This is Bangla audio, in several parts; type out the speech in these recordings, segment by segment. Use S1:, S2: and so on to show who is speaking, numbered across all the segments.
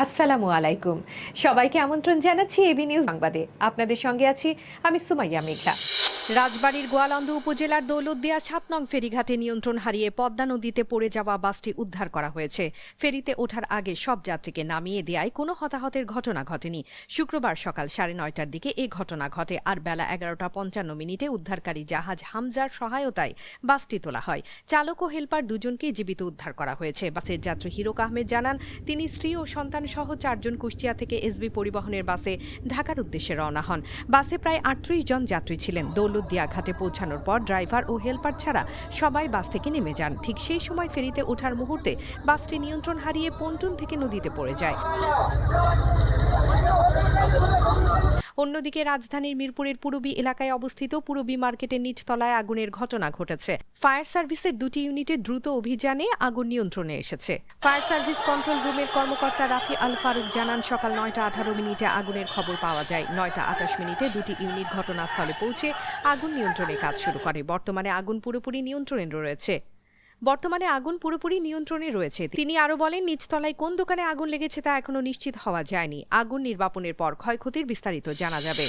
S1: আসসালামু আলাইকুম। সবাইকে আমন্ত্রণ জানাচ্ছি এবি নিউজ সংবাদে। আপনাদের সঙ্গে আছি আমি সুমাইয়া মেঘলা। রাজবাড়ীর গোয়ালন্দ উপজেলার দৌলতদিয়া ৭ নং ফেরিঘাটে নিয়ন্ত্রণ হারিয়ে পদ্মা নদীতে পড়ে যাওয়া বাসটি উদ্ধার করা হয়েছে। ফেরিতে ওঠার আগে সব যাত্রীকে নামিয়ে দেওয়ায় কোনো হতাহতের ঘটনা ঘটেনি। শুক্রবার সকাল ৯:৩০টার দিকে এ ঘটনা ঘটে। আর বেলা ১১টা ৫৫ উদ্ধারকারী জাহাজ হামজার সহায়তায় বাসটি তোলা হয়। চালক ও হেলপার দুজনকেই জীবিত উদ্ধার করা হয়েছে। বাসের যাত্রী হিরক আহমেদ জানান, তিনি স্ত্রী ও সন্তান সহ ৪ জন কুষ্টিয়া থেকে এসবি পরিবহনের বাসে ঢাকার উদ্দেশ্যে রওনা হন। বাসে প্রায় ৩৮ জন যাত্রী ছিলেন। দৌলতদিয়া ঘাটে পৌঁছানোর পর ড্রাইভার ও হেলপার ছাড়া সবাই বাস থেকে নেমে যান। ঠিক সেই সময় ফেরিতে ওঠার মুহূর্তে বাসটি নিয়ন্ত্রণ হারিয়ে পন্টুন থেকে নদীতে পড়ে যায়। অন্যদিকে রাজধানীর মিরপুরের পুরবী এলাকায় অবস্থিত পুরবী মার্কেটের নিচতলায় আগুনের ঘটনা ঘটেছে। ফায়ার সার্ভিসের ২টি ইউনিটের দ্রুত অভিযানে আগুন নিয়ন্ত্রণে এসেছে। ফায়ার সার্ভিস কন্ট্রোল রুমের কর্মকর্তা রাফি আল ফারুক জানান, সকাল ৯:১৮ আগুনের খবর পাওয়া যায়। ৯:২৮ দুটি ইউনিট ঘটনাস্থলে পৌঁছে আগুন নিয়ন্ত্রণে কাজ শুরু করে। বর্তমানে আগুন পুরোপুরি নিয়ন্ত্রণে রয়েছে। তিনি আরও বলেন, নিচতলায় কোন দোকানে আগুন লেগেছে তা এখনো নিশ্চিত হওয়া যায়নি। আগুন নির্বাপনের পর ক্ষয়ক্ষতির বিস্তারিত জানা যাবে।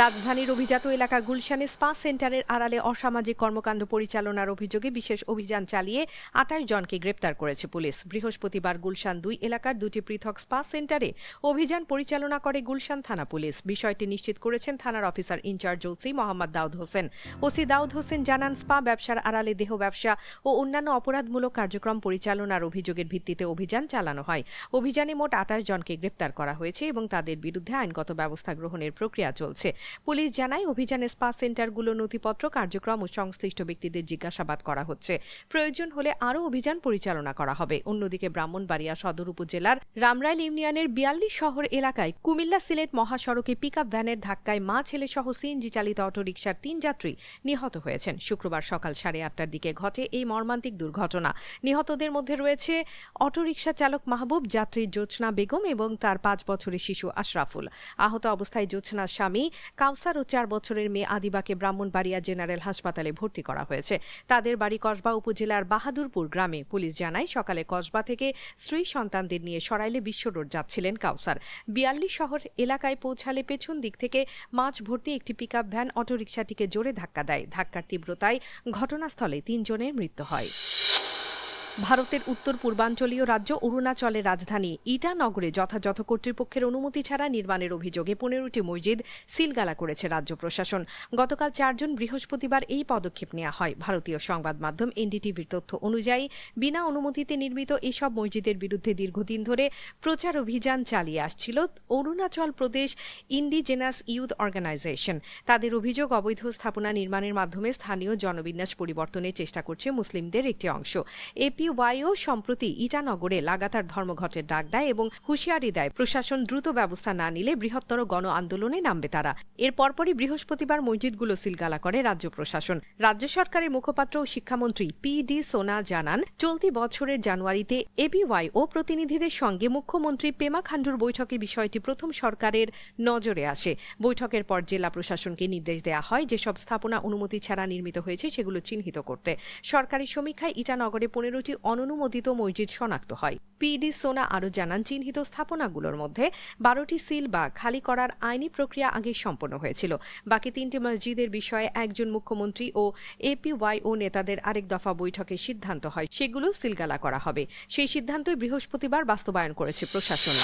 S1: রাজধানীর অভিজাত এলাকা গুলশানে স্পা সেন্টারের আড়ালে অসামাজিক কর্মকাণ্ড পরিচালনার অভিযোগে বিশেষ অভিযান চালিয়ে ২৮ জনকে গ্রেপ্তার করেছে পুলিশ। বৃহস্পতিবার গুলশান ২ এলাকার ২টি পৃথক স্পা সেন্টারে অভিযান পরিচালনা করে গুলশান থানা পুলিশ। বিষয়টি নিশ্চিত করেছেন থানার অফিসার ইনচার্জ ওসি মোহাম্মদ দাউদ হোসেন। ওসি দাউদ হোসেন জানান, স্পা ব্যবসার আড়ালে দেহ ব্যবসা ও অন্যান্য অপরাধমূলক কার্যক্রম পরিচালনার অভিযোগের ভিত্তিতে অভিযান চালানো হয়। অভিযানে মোট ২৮ জনকে গ্রেপ্তার করা হয়েছে এবং তাদের বিরুদ্ধে আইনগত ব্যবস্থা গ্রহণের প্রক্রিয়া চলছে। পুলিশ জানায়, অভিযানে স্পা সেন্টারগুলো নথিপত্র, কার্যক্রম ও সংশ্লিষ্ট ব্যক্তিদের জিজ্ঞাসাবাদ করা হচ্ছে। প্রয়োজন হলে আরও অভিযান পরিচালনা করা হবে। অন্যদিকে ব্রাহ্মণবাড়িয়া সদর উপজেলার রামরাইল ইউনিয়নের ৪২ শহর এলাকায় কুমিল্লা সিলেট মহাসড়কে পিকআপ ভ্যানের ধাক্কায় মা ছেলে সহ সিএনজি চালিত অটোরিকশার ৩ যাত্রী নিহত হয়েছেন। শুক্রবার সকাল ৮:৩০টার দিকে ঘটে এই মর্মান্তিক দুর্ঘটনা। নিহতদের মধ্যে রয়েছে অটোরিকশা চালক মাহবুব, যাত্রী জোছনা বেগম এবং তার ৫ বছরের শিশু আশরাফুল। আহত অবস্থায় জোছনার স্বামী কাউসার ও ৪ বছরের মেয়ে আদিবাকে ব্রাহ্মণবাড়িয়া জেনারেল হাসপাতালে ভর্তি করা হয়েছে। তাদের বাড়ি কসবা উপজেলার বাহাদুরপুর গ্রামে। পুলিশ জানায়, সকালে কসবা থেকে স্ত্রী সন্তানদের নিয়ে সরাইলে বিশ্ব রোড যাচ্ছিলেন কাউসার। ৪২ শহর এলাকায় পৌঁছালে পেছন দিক থেকে মাছ ভর্তি একটি পিকআপ ভ্যান অটোরিকশাটিকে জোরে ধাক্কা দেয়। ধাক্কার তীব্রতায় ঘটনাস্থলে ৩ জনের মৃত্যু হয়। ভারতের উত্তর পূর্বাঞ্চলীয় রাজ্য অরুণাচলের রাজধানী ইটানগরে যথাযথ কর্তৃপক্ষের অনুমতি ছাড়া নির্মাণের অভিযোগে ১৫টি মসজিদ সিলগালা করেছে রাজ্য প্রশাসন। গতকাল ৪ জুন বৃহস্পতিবার এই পদক্ষেপ নেওয়া হয়। ভারতীয় সংবাদ মাধ্যম এনডিটিভির তথ্য অনুযায়ী বিনা অনুমতিতে নির্মিত এসব মসজিদের বিরুদ্ধে দীর্ঘদিন ধরে প্রচার অভিযান চালিয়ে আসছিল Arunachal Pradesh indigenous youth organisation. তাদের অভিযোগ, অবৈধ স্থাপনা নির্মাণের মাধ্যমে স্থানীয় জনবিন্যাস পরিবর্তনের চেষ্টা করছে মুসলিমদের একটি অংশ। এপিওয়াইও সম্প্রতি ইটানগরে লাগাতার ধর্মঘটের ডাক দেয় এবং হুঁশিয়ারি দেয়, প্রশাসন দ্রুত ব্যবস্থা না নিলে বৃহত্তর গণ আন্দোলনে নামবে তারা। এর পরপরই বৃহস্পতিবার মসজিদগুলো সিলগালা করে রাজ্য প্রশাসন। রাজ্য সরকারের মুখপাত্র ও শিক্ষামন্ত্রী পি.ডি. সোনা জানান, চলতি বছরের জানুয়ারিতে এপিওয়াইও প্রতিনিধিদের সঙ্গে মুখ্যমন্ত্রী পেমা খান্ডুর বৈঠকে বিষয়টি প্রথম সরকারের নজরে আসে। বৈঠকের পর জেলা প্রশাসনকে নির্দেশ দেওয়া হয়, যেসব স্থাপনা অনুমতি ছাড়া নির্মিত হয়েছে সেগুলো চিহ্নিত করতে। সরকারি সমীক্ষায় ইটানগরে ১৫টি অননুমোদিত মসজিদ শনাক্ত হয়। পি.ডি. সোনা আরও জানান, চিহ্নিত স্থাপনাগুলোর মধ্যে ১২টি সিল বা খালি করার আইনি প্রক্রিয়া আগে সম্পন্ন হয়েছিল। বাকি ৩টি মসজিদের বিষয়ে একজন মুখ্যমন্ত্রী ও এপিওয়াইও নেতাদের আরেক দফা বৈঠকে সিদ্ধান্ত হয় সেগুলো সিলগালা করা হবে। সেই সিদ্ধান্তই বৃহস্পতিবার বাস্তবায়ন করেছে প্রশাসন।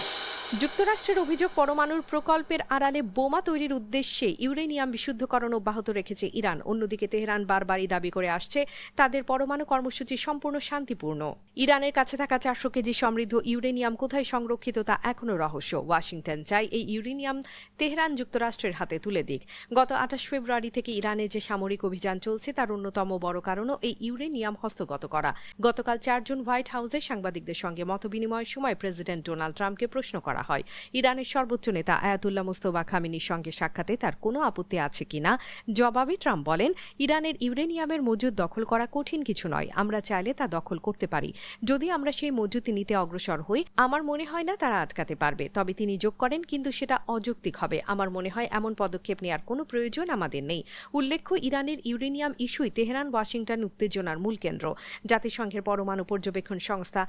S1: যুক্তরাষ্ট্রের অভিযোগ, পরমাণুর প্রকল্পের আড়ালে বোমা তৈরির উদ্দেশ্যে ইউরেনিয়াম বিশুদ্ধকরণ অব্যাহত রেখেছে ইরান। অন্যদিকে তেহরান বারবারই দাবি করে আসছে তাদের পরমাণু কর্মসূচি সম্পূর্ণ শান্তিপূর্ণ। ইরানের কাছে থাকা ৪০০ কেজি সমৃদ্ধ ইউরেনিয়াম কোথায় সংরক্ষিত তা এখনও রহস্য। ওয়াশিংটন চায় এই ইউরেনিয়াম তেহরান যুক্তরাষ্ট্রের হাতে তুলে দিক। গত ২৮ ফেব্রুয়ারি থেকে ইরানে যে সামরিক অভিযান চলছে তার অন্যতম বড় কারণও এই ইউরেনিয়াম হস্তগত করা। গতকাল ৪ জুন হোয়াইট হাউসে সাংবাদিকদের সঙ্গে মতবিনিময়ের সময় প্রেসিডেন্ট ডোনাল্ড ট্রাম্পকে প্রশ্ন করা করা হয়। ইরানের সর্বোচ্চ নেতা আয়াতুল্লাহ মুস্তফা খামেনির সঙ্গে সাক্ষাতে তার কোনো আপত্তি আছে কিনা জবাবে ট্রাম্প বলেন, ইরানের ইউরেনিয়ামের মজুদ দখল করা কঠিন কিছু নয়, আমরা চাইলে তা দখল করতে পারি। যদি আমরা সেই মজুতি নিতে অগ্রসর হই, আমার মনে হয় না তারা আটকাতে পারবে। তবে তিনি যোগ করেন, কিন্তু সেটা অযৌক্তিক হবে। আমার মনে হয় এমন পদক্ষেপ নেওয়ার কোনো প্রয়োজন আমাদের নেই। উল্লেখ্য, ইরানের ইউরেনিয়াম ইস্যুই তেহরান ওয়াশিংটন উত্তেজনার মূল কেন্দ্র। জাতিসংঘের পরমাণু পর্যবেক্ষণ সংস্থা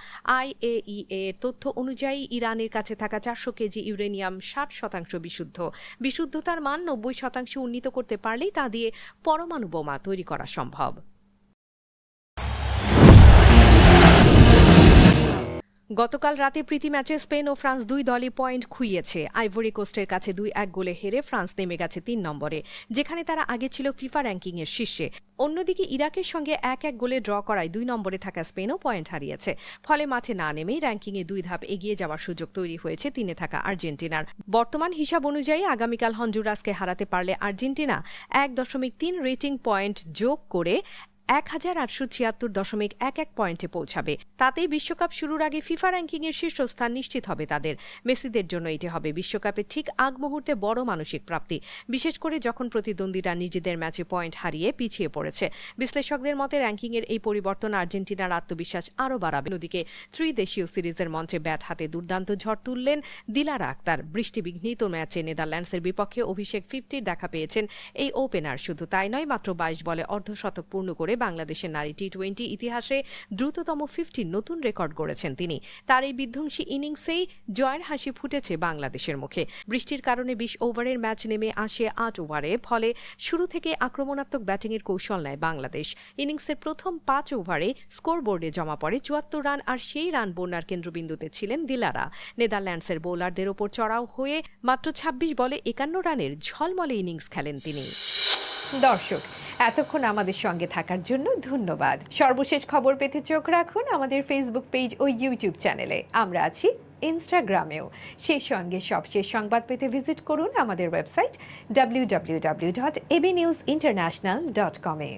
S1: IAEA এর তথ্য অনুযায়ী ইরানের কাছে থাকা 400 কেজি ইউরেনিয়াম 60% বিশুদ্ধ। বিশুদ্ধতার মান 90% উন্নীত করতে পারলেই তা দিয়ে পরমাণু বোমা তৈরি করা সম্ভব। গতকাল রাতে প্রীতি ম্যাচে স্পেন ও ফ্রান্স দুই দলই পয়েন্ট খুইয়েছে। আইভরি কোস্টের কাছে 2-1 গোলে হেরে ফ্রান্স নেমে গেছে 3 নম্বরে, যেখানে তারা আগে ছিল ফিফা র্যাঙ্কিংয়ের শীর্ষে। অন্যদিকে ইরাকের সঙ্গে 1-1 গোলে ড্র করায় 2 নম্বরে থাকা স্পেনও পয়েন্ট হারিয়েছে। ফলে মাঠে না নেমেই র্যাঙ্কিংয়ে 2 ধাপ এগিয়ে যাওয়ার সুযোগ তৈরি হয়েছে 3-এ থাকা আর্জেন্টিনার। বর্তমান হিসাব অনুযায়ী আগামীকাল হন্ডুরাসকে হারাতে পারলে আর্জেন্টিনা 1.3 রেটিং পয়েন্ট যোগ করে 1876.11 পয়েন্টে পৌঁছাবে। তাতেই বিশ্বকাপ শুরুর আগে ফিফা র্যাঙ্কিংয়ের শীর্ষস্থান নিশ্চিত হবে তাদের। মেসিদের জন্য এটি হবে বিশ্বকাপের ঠিক আগ মুহূর্তে বড় মানসিক প্রাপ্তি, বিশেষ করে যখন প্রতিদ্বন্দ্বীরা নিজেদের ম্যাচে পয়েন্ট হারিয়ে পিছিয়ে পড়েছে। বিশ্লেষকদের মতে র্যাঙ্কিংয়ের এই পরিবর্তন আর্জেন্টিনার আত্মবিশ্বাস আরও বাড়াবে। অন্যদিকে ত্রিদেশীয় সিরিজের মঞ্চে ব্যাট হাতে দুর্দান্ত ঝড় তুললেন দিলারা আক্তার। বৃষ্টিবিঘ্নিত ম্যাচে নেদারল্যান্ডসের বিপক্ষে অভিষেক 50-র দেখা পেয়েছেন এই ওপেনার। শুধু তাই নয়, মাত্র 22 বলে অর্ধশতক পূর্ণ করে বাংলাদেশের নারী টি-20 ইতিহাসে দ্রুততম 50 নতুন রেকর্ড গড়েছেন তিনি। তার এই বিধ্বংসী ইনিংসেই জয়ের হাসি ফুটেছে বাংলাদেশের মুখে। বৃষ্টির কারণে 20 ওভারের ম্যাচ নেমে আসে 8 ওভারে। ফলে শুরু থেকে আক্রমণাত্মক ব্যাটিংয়ের কৌশল নেয় বাংলাদেশ। ইনিংসের প্রথম 5 ওভারে স্কোরবোর্ডে জমা পড়ে 74 রান, আর সেই রান বন্যার কেন্দ্রবিন্দুতে ছিলেন দিলারা। নেদারল্যান্ডসের বোলারদের ওপর চড়াও হয়ে মাত্র 26 বলে 51 রানের ঝলমলে ইনিংস খেলেন তিনি। দর্শক, এতক্ষণ আমাদের সঙ্গে থাকার জন্য ধন্যবাদ। সর্বশেষ খবর পেতে চোখ রাখুন আমাদের ফেসবুক পেজ ও ইউটিউব চ্যানেলে। আমরা আছি ইনস্টাগ্রামেও। সেই সঙ্গে সবশেষ সংবাদ পেতে ভিজিট করুন আমাদের ওয়েবসাইট www.abnewsinternational.com-এ।